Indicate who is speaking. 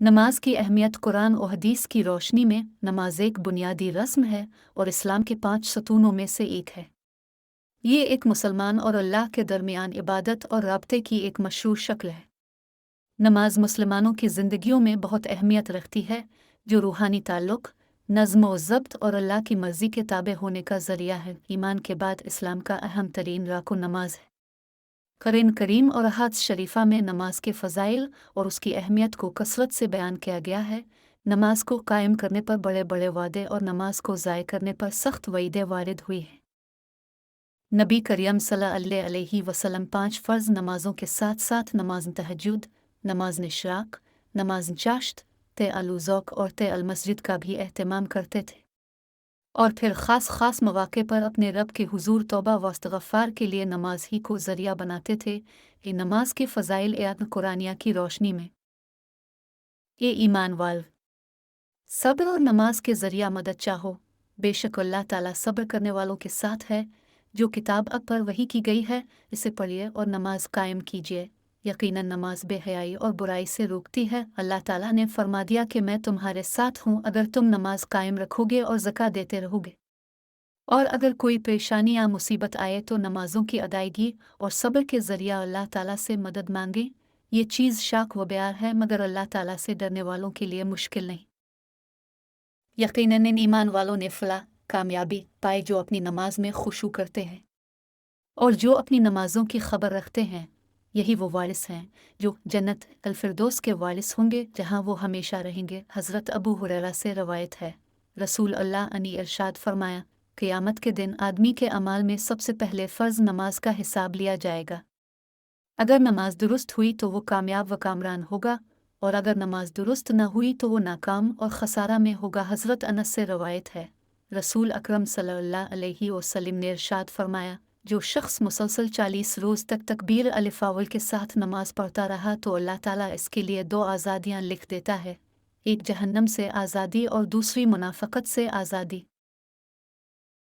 Speaker 1: नमाज की अहमियत कुरान और हदीस की रोशनी में नमाज एक बुनियादी रस्म है और इस्लाम के 5 सतूनों में से एक है। ये एक मुसलमान और अल्लाह के दरमियान इबादत और राब्ते की एक मशरूर शक्ल है। नमाज मुसलमानों की ज़िंदगियों में बहुत अहमियत रखती है, जो रूहानी ताल्लुक़, नज़्म व ज़ब्त और अल्लाह की मर्ज़ी के ताबे होने का ज़रिया है। ईमान के बाद इस्लाम का अहम तरीन रुकन नमाज है। कुरान करीम और अहादीस शरीफा में नमाज के फ़ज़ाइल और उसकी अहमियत को कसरत से बयान किया गया है। नमाज को कायम करने पर बड़े बड़े वादे और नमाज को ज़ाय करने पर सख्त वईदें वारिद हुई हैं। नबी करीम सल्लल्लाहु अलैहि वसल्लम 5 फ़र्ज़ नमाज़ों के साथ साथ नमाज तहज्जुद, नमाज इशराक, नमाज चाश्त, ते-अल-वुज़ू और ते-अल-मस्जिद का भी एहतमाम करते थे। और फिर ख़ास मौक़े पर अपने रब के हुज़ूर तौबा व इस्तिग़फ़ार के लिए नमाज ही को ज़रिया बनाते थे। ये नमाज के फ़ज़ाइल आयत कुरानिया की रोशनी में ये ईमान वाल सब्र और नमाज के ज़रिया मदद चाहो। बेशक अल्लाह ताला सब्र करने वालों के साथ है। जो किताब अब पर वही की गई है, इसे पढ़िए और नमाज कायम कीजिए। यकीनन नमाज बेहयाई और बुराई से रोकती है। अल्लाह ताला ने फरमा दिया कि मैं तुम्हारे साथ हूँ अगर तुम नमाज कायम रखोगे और ज़कात देते रहोगे। और अगर कोई परेशानी या मुसीबत आए तो नमाजों की अदायगी और सब्र के ज़रिया अल्लाह ताला से मदद मांगे। ये चीज़ शाक व बयार है, मगर अल्लाह ताला से डरने वालों के लिए मुश्किल नहीं। यकीनन इन ईमान वालों ने फलाह कामयाबी पाए जो अपनी नमाज में खुशू करते हैं और जो अपनी नमाजों की खबर रखते हैं। यही वो वारिस हैं जो जन्नत अल फिरदौस के वारिस होंगे, जहाँ वो हमेशा रहेंगे। हज़रत अबू हुरैरा से रवायत है, रसूल अल्लाह ने इरशाद फरमाया, क़यामत के दिन आदमी के अमाल में सबसे पहले फ़र्ज़ नमाज का हिसाब लिया जाएगा। अगर नमाज दुरुस्त हुई तो वो कामयाब व कामरान होगा, और अगर नमाज दुरुस्त न हुई तो वो नाकाम और खसारा में होगा। हज़रत अनस से रवायत है, रसूल अकरम सल्लल्लाहु अलैहि वसल्लम ने इरशाद फरमाया, जो शख्स मुसलसल 40 रोज़ तक तकबीर अलिफ़ के साथ नमाज पढ़ता रहा तो अल्लाह ताला इसके लिए 2 आज़ादियाँ लिख देता है, एक जहन्नम से आज़ादी और दूसरी मुनाफ़क़त से आज़ादी।